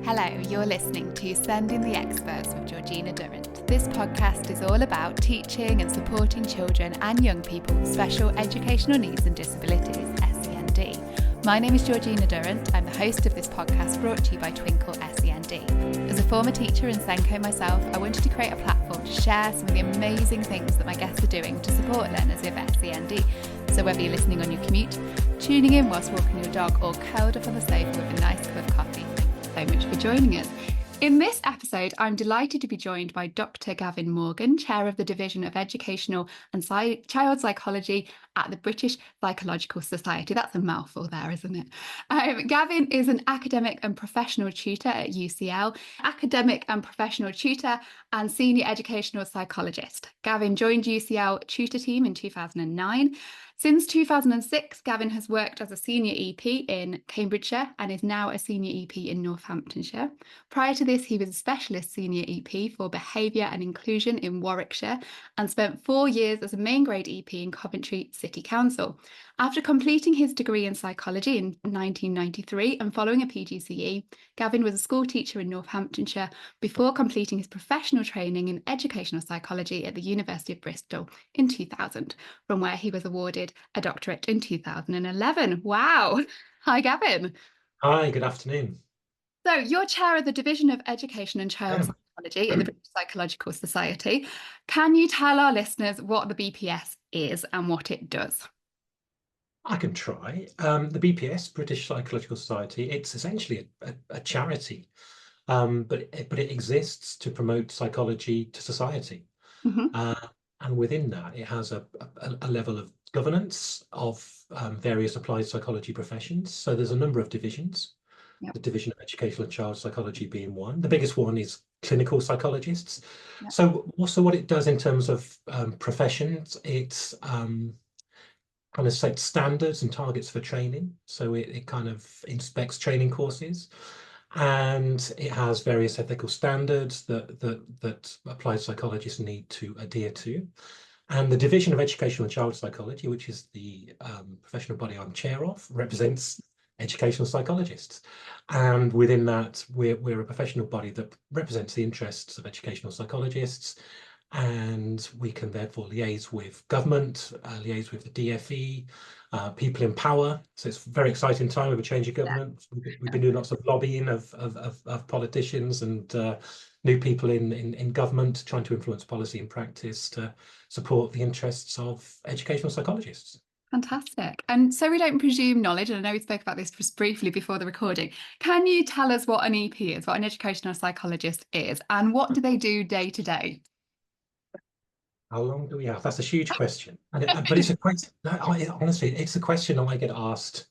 Hello, you're listening to Sending the Experts with Georgina Durrant. This podcast is all about teaching and supporting children and young people with special educational needs and disabilities, SEND. My name is Georgina Durrant. I'm the host of this podcast brought to you by Twinkle SEND. As a former teacher in Senko myself, I wanted to create a platform to share some of the amazing things that my guests are doing to support learners with SEND. So whether you're listening on your commute, tuning in whilst walking your dog, or curled up on the sofa with a nice cup of coffee, so much for joining us. In this episode, I'm delighted to be joined by Dr Gavin Morgan, Chair of the Division of Educational and Child Psychology at the British Psychological Society. That's a mouthful there, isn't it? Gavin is an academic and professional tutor at UCL, academic and professional tutor and senior educational psychologist. Gavin joined UCL tutor team in 2009. Since 2006, Gavin has worked as a senior EP in Cambridgeshire and is now a senior EP in Northamptonshire. Prior to this, he was a specialist senior EP for behaviour and inclusion in Warwickshire and spent 4 years as a main grade EP in Coventry City Council. After completing his degree in psychology in 1993 and following a PGCE, Gavin was a school teacher in Northamptonshire before completing his professional training in educational psychology at the University of Bristol in 2000, from where he was awarded a doctorate in 2011. Wow. Hi, Gavin. Hi, good afternoon. So you're chair of the Division of Education and Child Psychology at the British Psychological Society. Can you tell our listeners what the BPS is and what it does? I can try. The BPS, British Psychological Society, it's essentially a charity, but it exists to promote psychology to society. And within that, it has a level of governance of various applied psychology professions. So there's a number of divisions. Yep. The Division of Educational and Child Psychology being one. The biggest one is clinical psychologists. Yep. So also what it does in terms of professions, it's kind of sets standards and targets for training. So it kind of inspects training courses, and it has various ethical standards that applied psychologists need to adhere to. And the Division of Educational and Child Psychology, which is the professional body I'm chair of, represents educational psychologists. And within that, we're a professional body that represents the interests of educational psychologists. And we can therefore liaise with government, liaise with the DFE, people in power. So it's a very exciting time with a change of government. Yeah. We've been doing lots of lobbying of politicians and new people in government, trying to influence policy and practice to support the interests of educational psychologists. Fantastic. And so we don't presume knowledge, and I know we spoke about this just briefly before the recording. Can you tell us what an EP is, what an educational psychologist is, and what do they do day to day? How long do we have? That's a huge question. But it's a question, honestly, it's a question I get asked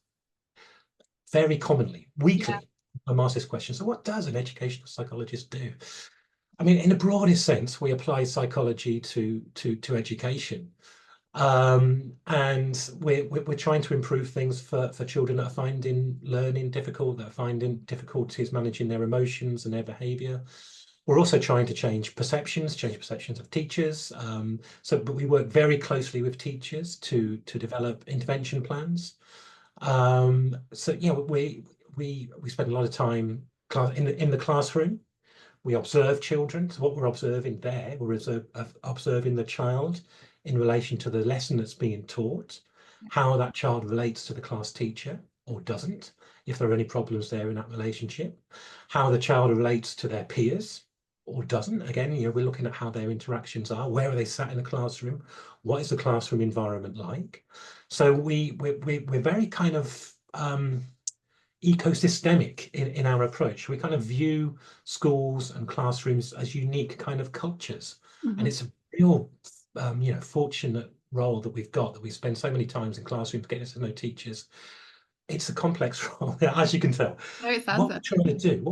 very commonly, weekly. Yeah. I'm asked this question. So what does an educational psychologist do? I mean, in the broadest sense, we apply psychology to education. And we're trying to improve things for children that are finding learning difficult, that are finding difficulties managing their emotions and their behaviour. We're also trying to change perceptions of teachers. But we work very closely with teachers to develop intervention plans. We spend a lot of time in the classroom. We observe children. So what we're observing there, we're observing the child in relation to the lesson that's being taught, how that child relates to the class teacher or doesn't, if there are any problems there in that relationship, how the child relates to their peers or doesn't. Again, we're looking at how their interactions are, where are they sat in the classroom, what is the classroom environment like. So we're very kind of ecosystemic in our approach. We kind of view schools and classrooms as unique kind of cultures. And it's a real fortunate role that we've got, that we spend so many times in classrooms getting to know teachers. It's a complex role, as you can tell. What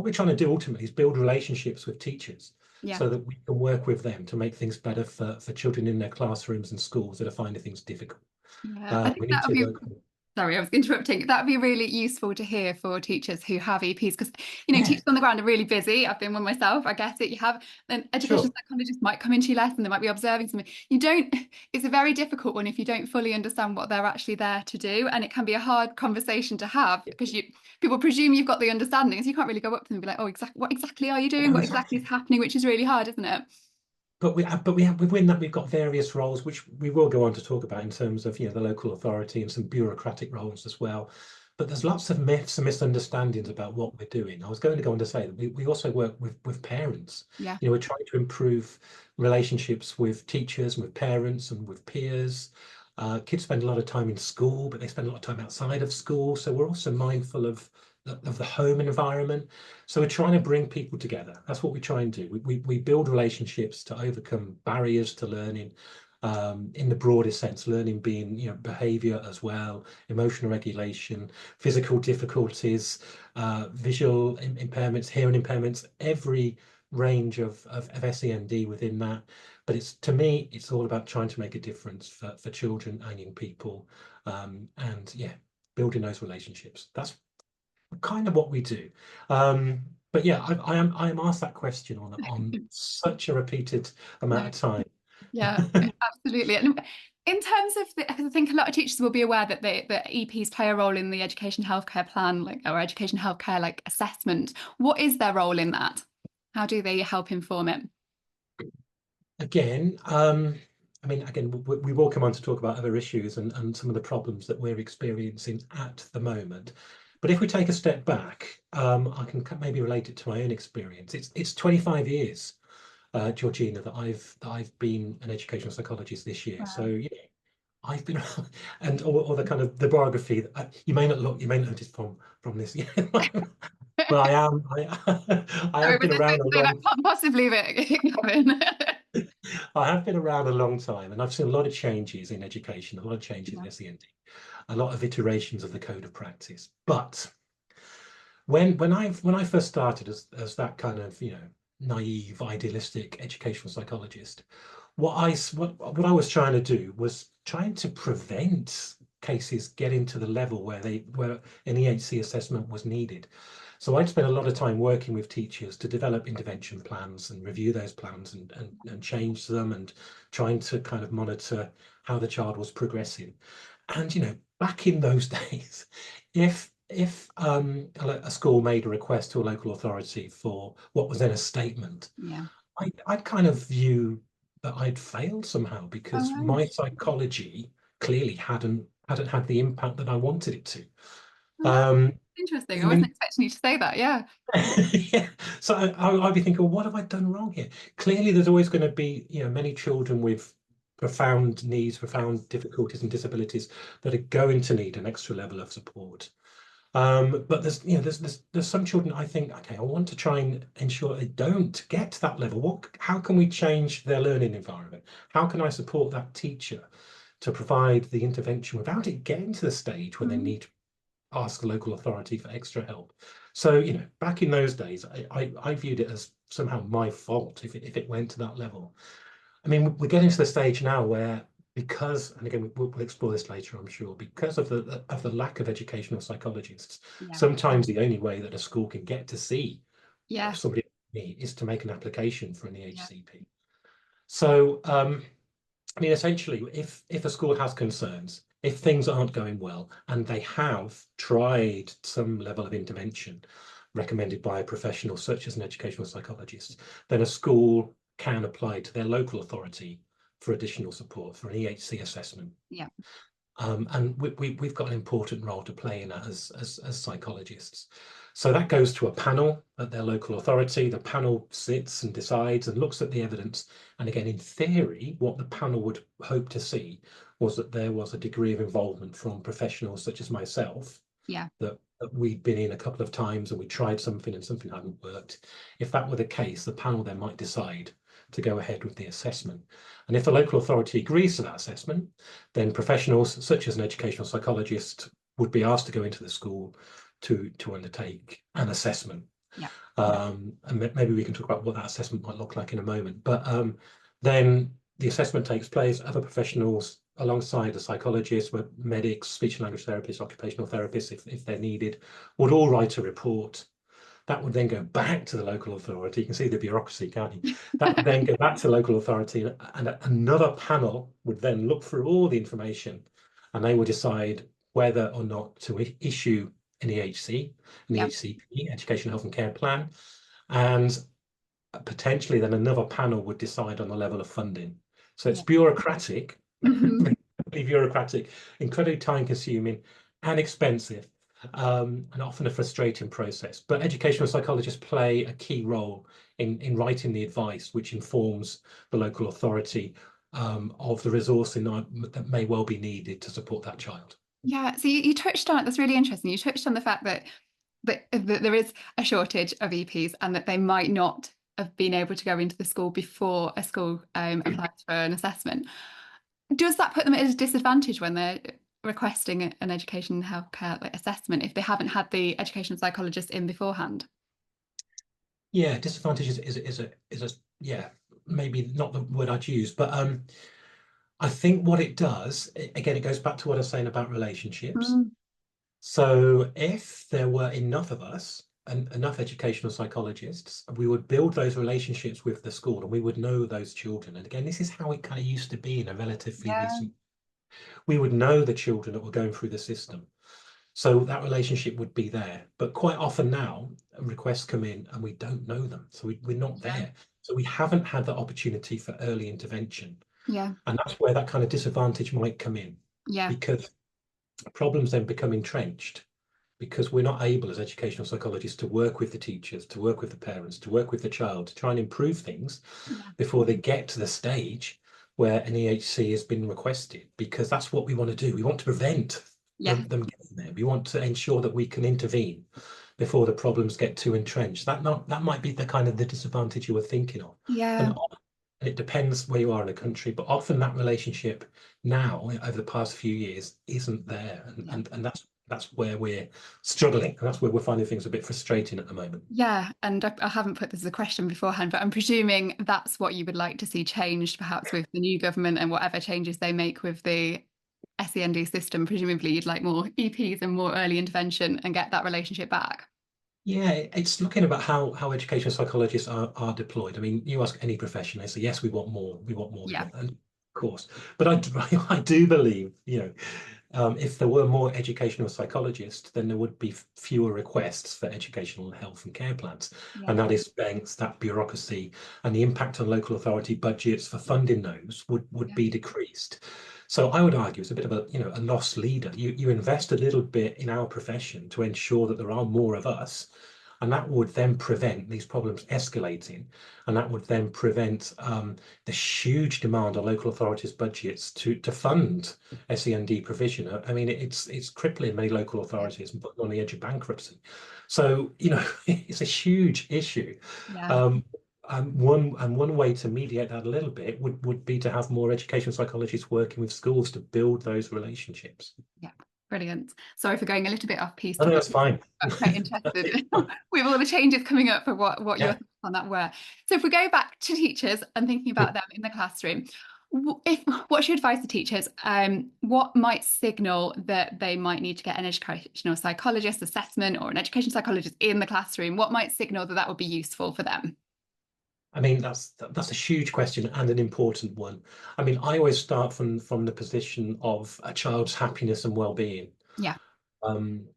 we're trying to do ultimately is build relationships with teachers, so that we can work with them to make things better for children in their classrooms and schools that are finding things difficult. I think that would be Sorry, I was interrupting. That'd be really useful to hear for teachers who have EPs because, you know, Yeah, teachers on the ground are really busy. I've been one myself. I get it. You have an educational sure. psychologist might come into your lesson. They might be observing something. You don't, it's a very difficult one if you don't fully understand what they're actually there to do. And it can be a hard conversation to have because people presume you've got the understanding. So you can't really go up to them and be like, oh, what exactly are you doing? No, What exactly exactly. is happening? Which is really hard, isn't it? Within that we've got various roles which we will go on to talk about in terms of the local authority and some bureaucratic roles as well. But there's lots of myths and misunderstandings about what we're doing. I was going to go on to say that we also work with parents. Yeah. We're trying to improve relationships with teachers and with parents and with peers. Kids spend a lot of time in school, but they spend a lot of time outside of school. So we're also mindful of the home environment. So we're trying to bring people together. That's what we try and do. We build relationships to overcome barriers to learning, in the broadest sense, learning being behavior as well, emotional regulation, physical difficulties, visual impairments, hearing impairments, every range of SEND within that. But to me, it's all about trying to make a difference for children and young people, and yeah, building those relationships. That's kind of what we do. But yeah, I am asked that question on such a repeated amount No. of time. Yeah, absolutely. And in terms of I think a lot of teachers will be aware that the EPs play a role in the education healthcare plan, like or education healthcare like assessment. What is their role in that? How do they help inform it? Again, I mean, again, we will come on to talk about other issues and some of the problems that we're experiencing at the moment. But if we take a step back, I can maybe relate it to my own experience. It's 25 years, Georgina, that I've been an educational psychologist this year. So Wow. I've been around, and or the kind of the biography that you may not notice from this, but I Sorry, have was been there around a something I long can't possibly be, Gavin? I have been around a long time, and I've seen a lot of changes in education, a lot of changes Yeah. in SEND, a lot of iterations of the code of practice. But when I first started as that kind of naive, idealistic educational psychologist, what I was trying to do was trying to prevent cases getting to the level where an EHC assessment was needed. So I'd spent a lot of time working with teachers to develop intervention plans and review those plans and change them and trying to kind of monitor how the child was progressing. And back in those days, if a school made a request to a local authority for what was then a statement, Yeah. I'd kind of view that I'd failed somehow Oh, because right. my psychology clearly hadn't had the impact that I wanted it to. Oh, Um, interesting. I I wasn't mean, expecting you to say that. Yeah. yeah. So I'd be thinking, what have I done wrong here? Clearly, there's always going to be, many children with profound needs, profound difficulties and disabilities that are going to need an extra level of support. But there's some children I think, okay, I want to try and ensure they don't get to that level. How can we change their learning environment? How can I support that teacher to provide the intervention without it getting to the stage where they Mhm. need to ask the local authority for extra help? So, back in those days, I viewed it as somehow my fault if it went to that level. I mean, we're getting to the stage now where, because, and again, we'll explore this later, I'm sure, because of the lack of educational psychologists, Yeah. sometimes the only way that a school can get to see Yeah. somebody is to make an application for an Yeah. EHCP. So, I mean, essentially, if a school has concerns, if things aren't going well, and they have tried some level of intervention recommended by a professional such as an educational psychologist, then a school can apply to their local authority for additional support for an EHC assessment. Yeah. And we've got an important role to play in that as psychologists. So that goes to a panel at their local authority. The panel sits and decides and looks at the evidence. And again, in theory, what the panel would hope to see was that there was a degree of involvement from professionals such as myself, Yeah. that we'd been in a couple of times and we tried something and something hadn't worked. If that were the case, the panel then might decide to go ahead with the assessment. And if the local authority agrees to that assessment, then professionals such as an educational psychologist would be asked to go into the school to undertake an assessment. Yeah. And maybe we can talk about what that assessment might look like in a moment. But then the assessment takes place, other professionals alongside the psychologists, medics, speech and language therapists, occupational therapists, if they're needed, would all write a report. That would then go back to the local authority. You can see the bureaucracy, can't you? That would then go back to the local authority, and another panel would then look through all the information, and they would decide whether or not to issue an EHC, an Yeah. EHCP, Education, Health and Care Plan, and potentially then another panel would decide on the level of funding. So it's Yeah. bureaucratic, Mhm. bureaucratic, incredibly time consuming and expensive, and often a frustrating process. But educational psychologists play a key role in writing the advice, which informs the local authority of the resourcing that may well be needed to support that child. Yeah, so you touched on it. That's really interesting. You touched on the fact that there is a shortage of EPs and that they might not have been able to go into the school before a school applies for an assessment. Does that put them at a disadvantage when they're requesting an education and healthcare assessment if they haven't had the educational psychologist in beforehand? Yeah, disadvantage is a yeah, maybe not the word I'd use, but I think what it does, again, it goes back to what I was saying about relationships. Mm, So if there were enough of us and enough educational psychologists, we would build those relationships with the school and we would know those children. And again, this is how it kind of used to be in a relatively yeah, recent, we would know the children that were going through the system. So that relationship would be there. But quite often now, requests come in and we don't know them. So we're not yeah, there. So we haven't had the opportunity for early intervention. yeah, And that's where that kind of disadvantage might come in, yeah, because problems then become entrenched, because we're not able as educational psychologists to work with the teachers, to work with the parents, to work with the child, to try and improve things yeah, before they get to the stage where an EHC has been requested, because that's what we want to do. We want to prevent yeah, them getting there. We want to ensure that we can intervene before the problems get too entrenched. That might be the kind of the disadvantage you were thinking of. yeah, And it depends where you are in the country, but often that relationship now, over the past few years, isn't there. And, yeah. and, and that's where we're struggling. And that's where we're finding things a bit frustrating at the moment. Yeah, and I haven't put this as a question beforehand, but I'm presuming that's what you would like to see changed, perhaps with the new government and whatever changes they make with the SEND system. Presumably, you'd like more EPs and more early intervention and get that relationship back. Yeah, it's looking about how educational psychologists are deployed. I mean, you ask any profession, they say, yes, we want more, Yeah, and of course. But I do believe, if there were more educational psychologists, then there would be fewer requests for educational health and care plans. yeah, And that explains that bureaucracy, and the impact on local authority budgets for funding those would yeah, be decreased. So I would argue it's a bit of a lost leader. You invest a little bit in our profession to ensure that there are more of us, and that would then prevent these problems escalating, and that would then prevent the huge demand on local authorities' budgets to fund SEND provision. I mean, it's crippling many local yeah, authorities and putting on the edge of bankruptcy. So, it's a huge issue. yeah, Um, and one way to mediate that a little bit would be to have more educational psychologists working with schools to build those relationships. yeah. Brilliant. Sorry for going a little bit off piece I think topic. that's fine. I'm quite interested It's fine. with all the changes coming up for what your Yeah. thoughts on that were. So if we go back to teachers and thinking about them in the classroom, what's your advice to teachers? What might signal that they might need to get an educational psychologist assessment or an education psychologist in the classroom? What might signal that that would be useful for them? I mean, that's a huge question and an important one. I mean, I always start from the position of a child's happiness and well-being. Yeah, Um,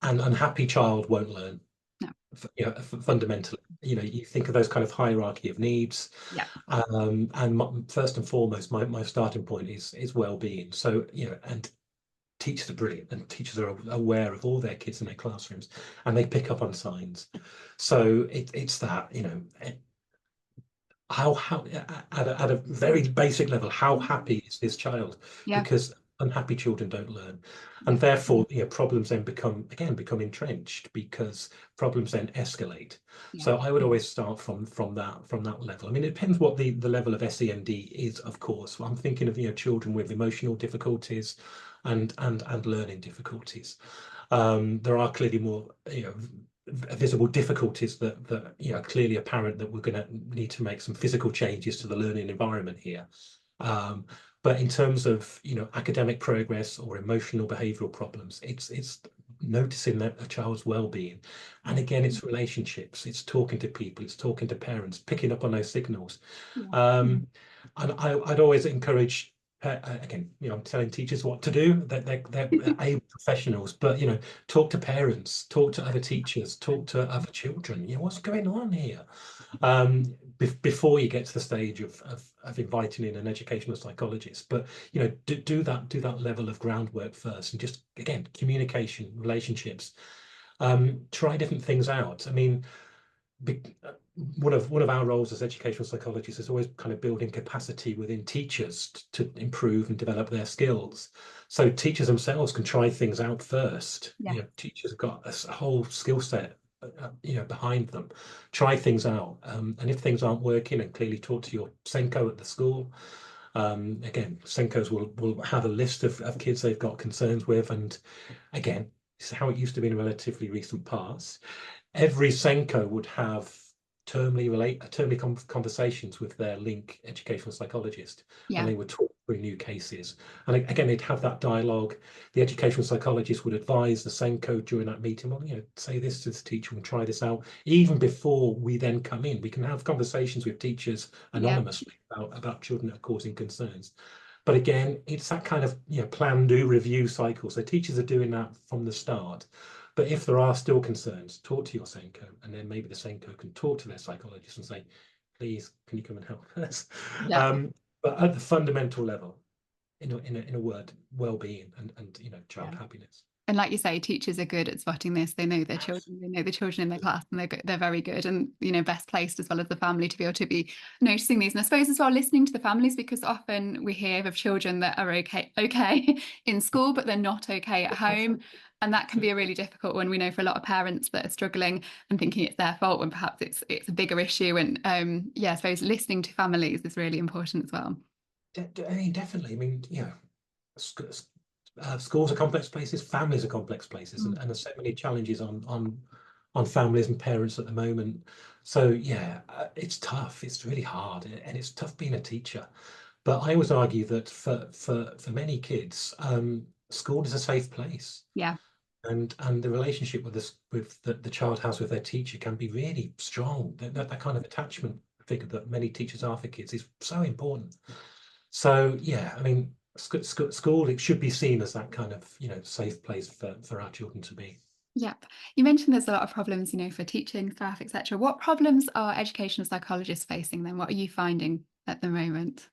an unhappy child won't learn, no, fundamentally. You think of those kind of hierarchy of needs, yeah, and first and foremost, my starting point is well-being. So, and teachers are brilliant, and teachers are aware of all their kids in their classrooms, and they pick up on signs. So it's that, how at a very basic level, how happy is this child? yeah, Because unhappy children don't learn, yeah, and therefore problems then become entrenched, because problems then escalate. yeah, So I would always start from that level. I mean, it depends what the level of SEND is, of course. I'm thinking of children with emotional difficulties and learning difficulties. There are clearly more visible difficulties that clearly apparent, that we're going to need to make some physical changes to the learning environment here. But in terms of, academic progress or emotional behavioral problems, it's noticing that a child's well-being. And again, it's relationships, it's talking to people, it's talking to parents, picking up on those signals. Yeah. And I'd always encourage, again, I'm telling teachers what to do, that they're able professionals, but talk to parents, talk to other teachers, talk to other children. What's going on here? Before you get to the stage of inviting in an educational psychologist. But do that level of groundwork first, and just, again, communication, relationships. Try different things out. I mean, one of our roles as educational psychologists is always kind of building capacity within teachers to improve and develop their skills. So teachers themselves can try things out first. Yeah. Teachers have got a whole skill set behind them. Try things out, and if things aren't working, and clearly talk to your Senko at the school. Again, Senkos will have a list of kids they've got concerns with, and again, it's how it used to be in a relatively recent past. Every Senko would have termly conversations with their link educational psychologist, and Yeah. they would talk through new cases. And again, they'd have that dialogue. The educational psychologist would advise the Senko during that meeting, well, say this to the teacher and try this out. Even before we then come in, we can have conversations with teachers anonymously about children that are causing concerns. But again, it's that kind of plan, do, review cycle. So teachers are doing that from the start. But if there are still concerns, talk to your Senko, and then maybe the Senko can talk to their psychologist and say, please, can you come and help us? Yeah. But at the fundamental level, in a word, well-being and child happiness. And like you say, teachers are good at spotting this. They know their children, they know the children in their class, and they're very good, and best placed, as well as the family, to be able to be noticing these. And I suppose as well, listening to the families, because often we hear of children that are okay in school, but they're not okay at home. And that can be a really difficult one. We know for a lot of parents that are struggling and thinking it's their fault when perhaps it's a bigger issue. And I suppose listening to families is really important as well. Definitely. I mean, schools are complex places, families are complex places, and there's so many challenges on families and parents at the moment. So it's tough. It's really hard, and it's tough being a teacher. But I always argue that for many kids, school is a safe place. Yeah. And the relationship with the child has with their teacher can be really strong. That kind of attachment figure that many teachers are for kids is so important. So I mean, school, it should be seen as that kind of safe place for our children to be. Yep. You mentioned there's a lot of problems, for teaching staff, etc. What problems are educational psychologists facing then? What are you finding at the moment?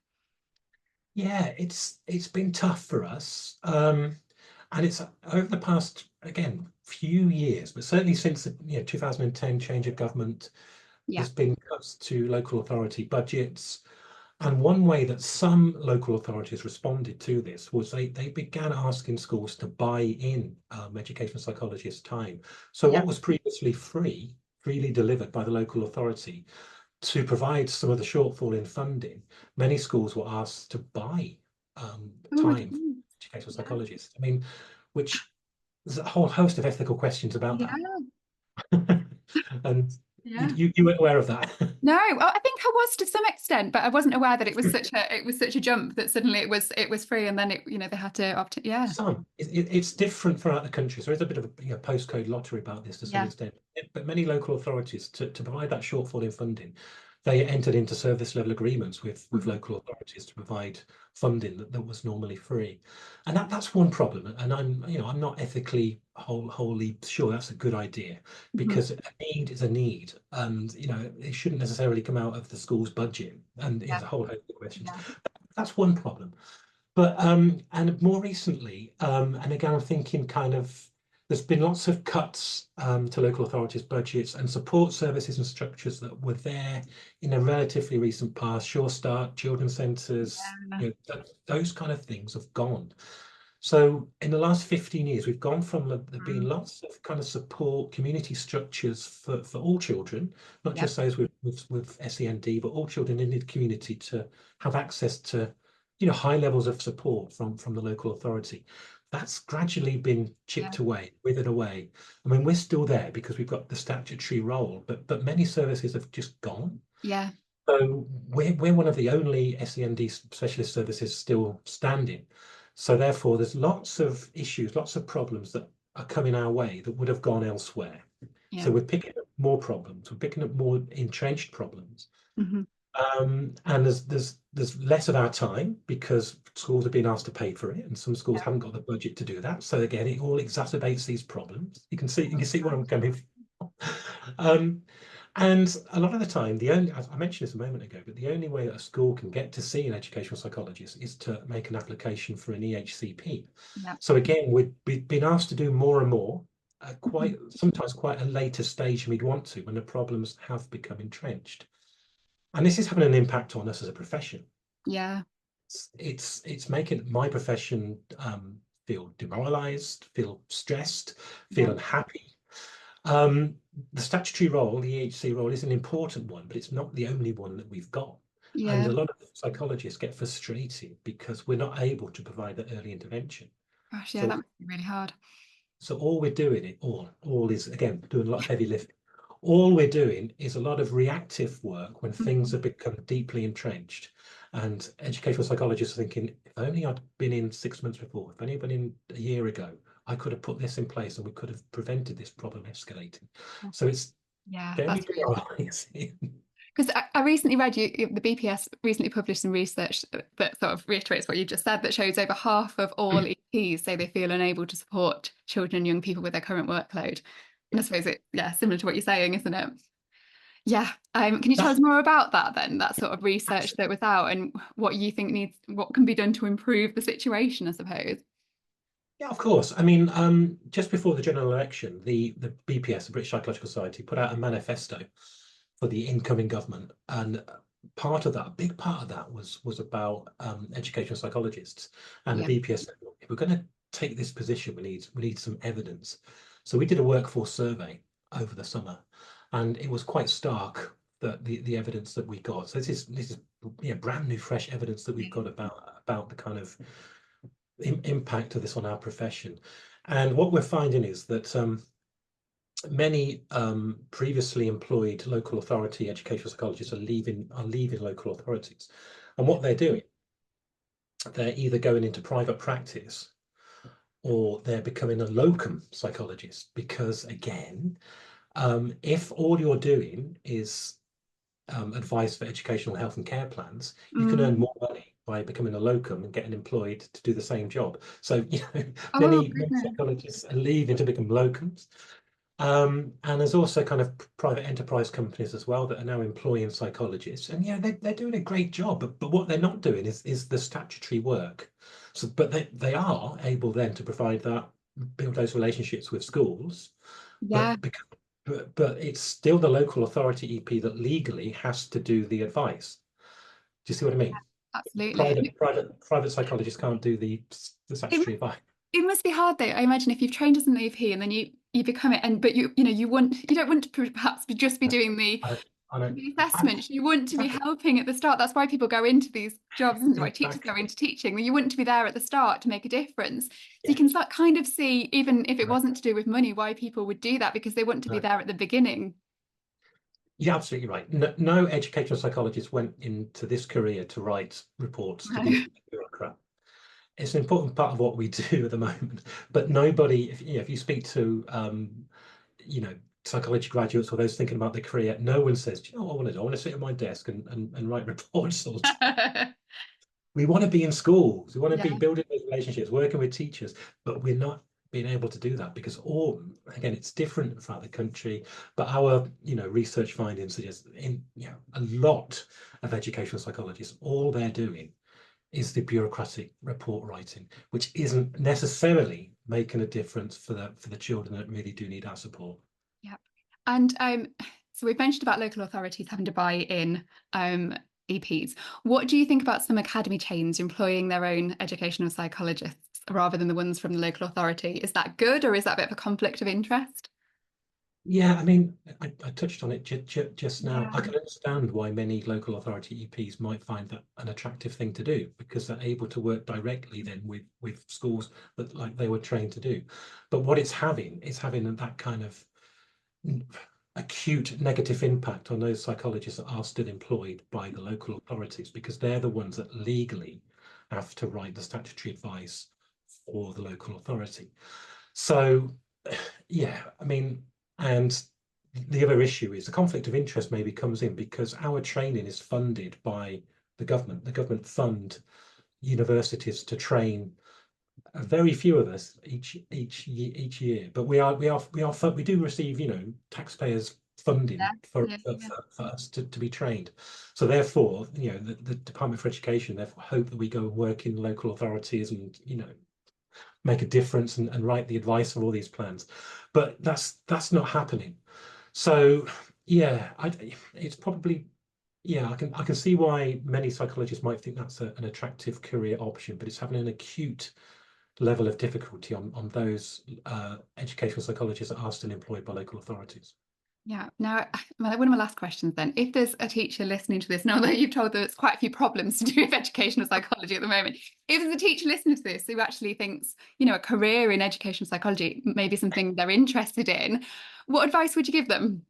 Yeah, it's been tough for us. And it's over the past, again, few years, but certainly since the 2010 change of government, Yeah. there's been cuts to local authority budgets. And one way that some local authorities responded to this was they began asking schools to buy in educational psychologist time. So Yeah. what was previously freely delivered by the local authority, to provide some of the shortfall in funding, many schools were asked to buy Oh my time for goodness. educational psychologists. I mean, which there's a whole host of ethical questions about Yeah. that. And Yeah. you weren't aware of that. No, well, I think I was to some extent, but I wasn't aware that it was such a jump that suddenly it was free, and then they had to opt. Yeah. It's different throughout the country. So there is a bit of a postcode lottery about this to some Yeah. extent. But many local authorities, to provide that shortfall in funding, they entered into service level agreements with local authorities to provide funding that was normally free. And that's one problem. And I'm not ethically wholly sure that's a good idea, because a need is a need, and it shouldn't necessarily come out of the school's budget. And Yeah. there's a whole host of questions. Yeah. That's one problem. But and more recently, and again, I'm thinking kind of, there's been lots of cuts to local authorities' budgets and support services and structures that were there in a relatively recent past. Sure Start, children's centres, those kind of things have gone. So in the last 15 years, we've gone from there being lots of kind of support community structures for all children, not just those with SEND, but all children in the community, to have access to high levels of support from the local authority. That's gradually been chipped away, withered away. I mean, we're still there because we've got the statutory role, but many services have just gone. Yeah. So we're one of the only SEND specialist services still standing. So therefore, there's lots of issues, lots of problems that are coming our way that would have gone elsewhere. Yeah. So we're picking up more problems, we're picking up more entrenched problems. Hmm. And there's less of our time because schools have been asked to pay for it, and some schools haven't got the budget to do that. So again, it all exacerbates these problems. You can see where I'm coming from. Um, and a lot of the time, I mentioned this a moment ago, but the only way that a school can get to see an educational psychologist is to make an application for an EHCP. Yeah. So again, we've been asked to do more and more, Mhm. sometimes quite a later stage than we'd want to when the problems have become entrenched. And this is having an impact on us as a profession. Yeah. It's making my profession feel demoralized, feel stressed, feel Yeah. unhappy. Um, the statutory role, the EHC role, is an important one, but it's not the only one that we've got. And Yeah. a lot of psychologists get frustrated because we're not able to provide that early intervention. Gosh, yeah, that So, must be really hard. so all we're doing, all is again doing a lot of heavy lifting. All we're doing is a lot of reactive work when things Mhm. have become deeply entrenched. And educational psychologists are thinking, if only I'd been in 6 months before, if only I'd been in a year ago, I could have put this in place and we could have prevented this problem escalating. So it's Yeah, very that's really hard. demoralizing. Because I recently read the BPS recently published some research that sort of reiterates what you've just said, that shows over half of all EPs say they feel unable to support children and young people with their current workload. And I suppose similar to what you're saying, isn't it? Yeah. Can you tell us That's more about that then, that sort of research that was out, and what you think what can be done to improve the situation, I suppose? Yeah, of course. I mean, just before the general election, the BPS, the British Psychological Society, put out a manifesto for the incoming government, and part of that, a big part of that, was about educational psychologists. And the Yeah. BPS said, "Look, if we're going to take this position, we need some evidence." So we did a workforce survey over the summer, and it was quite stark that the evidence that we got. So this is brand new, fresh evidence that we've got about the kind of impact of this on our profession. And what we're finding is that many previously employed local authority educational psychologists are leaving local authorities. And what they're either going into private practice or they're becoming a locum psychologist because, again, if all you're doing is advice for educational health and care plans, you can earn Mm. more money by becoming a locum and getting employed to do the same job. So, Oh, many goodness. psychologists are leaving to become locums. And there's also kind of private enterprise companies as well that are now employing psychologists. And yeah, they're doing a great job, but what they're not doing is the statutory work. So, but they are able then to provide that, build those relationships with schools, Yeah. but because but it's still the local authority EP that legally has to do the advice. Do you see what I mean? Absolutely. Private psychologists can't do the It statutory advice. It must be hard though. I imagine if you've trained as an AP and then you become it, and but you don't want to perhaps just be doing I don't, I don't, the I, assessments. You want to be exactly, helping at the start. That's why people go into these jobs, isn't it? Why teachers go exactly. into teaching. You want to be there at the start to make a difference. So you Yeah, can start kind of see, even if it I know, wasn't to do with money, why people would do that, because they want to I be know. there at the beginning. You're absolutely right. No educational psychologist went into this career to write reports, to be No. a bureaucrat. It's an important part of what we do at the moment. But nobody, if you speak to you know, psychology graduates or those thinking about their career, no one says, "Do you know what I want to do? I want to sit at my desk and write reports all the time." We want to be in schools. We want to be Yeah. building those relationships, working with teachers, but we're not being able to do that because again, it's different throughout the country. But our, research findings suggest a lot of educational psychologists, all they're doing is the bureaucratic report writing, which isn't necessarily making a difference for the children that really do need our support. Yeah. And so we've mentioned about local authorities having to buy in EPs. What do you think about some academy chains employing their own educational psychologists rather than the ones from the local authority? Is that good, or is that a bit of a conflict of interest? Yeah, I mean, I touched on it just now. Yeah. I can understand why many local authority EPs might find that an attractive thing to do because they're able to work directly then with schools that like they were trained to do. But what it's having is having that kind of acute negative impact on those psychologists that are still employed by the local authorities, because they're the ones that legally have to write the statutory advice for the local authority. So, yeah, I mean, and the other issue is the conflict of interest maybe comes in because our training is funded by the government. The government fund universities to train very few of us each year, but we do receive, taxpayers funding for, Yeah, for, yeah, for us to be trained. So therefore, the Department for Education therefore hope that we go and work in local authorities and, make a difference and write the advice for all these plans. But that's not happening. So yeah, it's probably, yeah, I can see why many psychologists might think that's an attractive career option, but it's having an acute level of difficulty on those educational psychologists that are still employed by local authorities. yeah. Now, one of my last questions then, if there's a teacher listening to this, now that you've told there's quite a few problems to do with educational psychology at the moment, if there's a teacher listening to this who actually thinks, a career in educational psychology may be something they're interested in, what advice would you give them?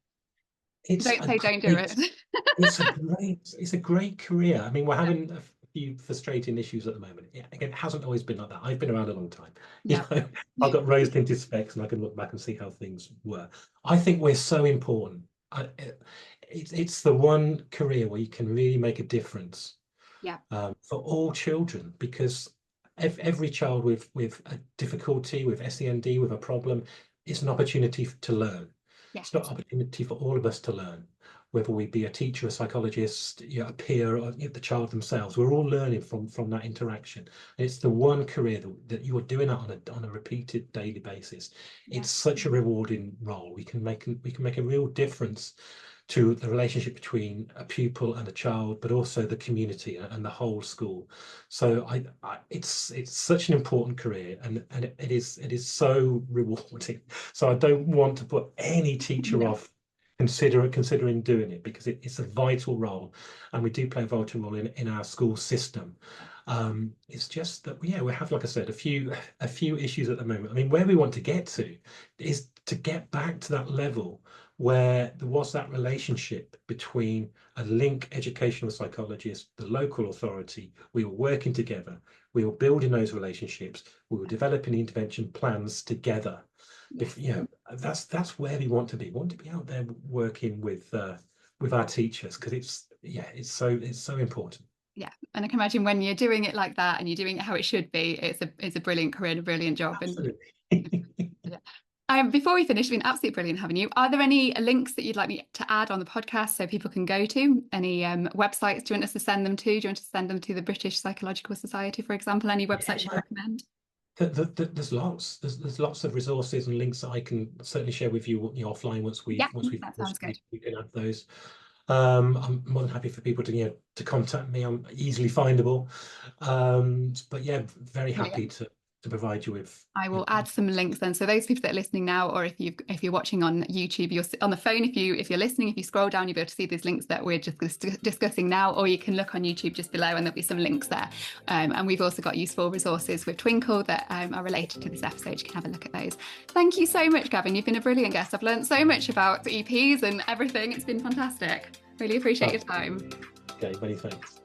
It's Don't a say don't do great, it. it's a great career. I mean, we're having a few frustrating issues at the moment. Yeah, again, it hasn't always been like that. I've been around a long time. Yeah. I've got rose-tinted specs, and I can look back and see how things were. I think we're so important. It's the one career where you can really make a difference. Yeah. For all children, because every child with a difficulty, with SEND, with a problem, is an opportunity to learn. Yes. It's not an opportunity for all of us to learn, whether we be a teacher, a psychologist, a peer, or the child themselves. We're all learning from that interaction. And it's the one career that you are doing that on a repeated daily basis. Yeah. It's such a rewarding role. We can make a real difference to the relationship between a pupil and a child, but also the community and the whole school. So it's such an important career, and it is so rewarding. So I don't want to put any teacher No. off considering doing it, because it's a vital role, and we do play a vital role in our school system. It's just that, yeah, we have, like I said, a few issues at the moment. I mean, where we want to get to is to get back to that level where there was that relationship between a link educational psychologist, the local authority. We were working together, we were building those relationships, we were developing intervention plans together. Yes. That's where we want to be. We want to be out there working with our teachers, because it's so important. Yeah, and I can imagine when you're doing it like that and you're doing it how it should be, it's a brilliant career and a brilliant job. Absolutely. Yeah. Before we finish, it's been absolutely brilliant having you. Are there any links that you'd like me to add on the podcast so people can go to? Any websites do you want us to send them to? Do you want to send them to the British Psychological Society, for example? Any websites you recommend? There's lots of resources and links that I can certainly share with you, offline once we've That sounds good. we can add those. I'm more than happy for people to contact me. I'm easily findable. But yeah, very happy to provide you with. I will add some links then. So those people that are listening now, or if you're watching on YouTube, you're on the phone. If you're listening, if you scroll down, you'll be able to see these links that we're just discussing now, or you can look on YouTube just below, and there'll be some links there. And we've also got useful resources with Twinkle that are related to this episode. You can have a look at those. Thank you so much, Gavin. You've been a brilliant guest. I've learned so much about EPs and everything. It's been fantastic. Really appreciate your time. Okay, many thanks.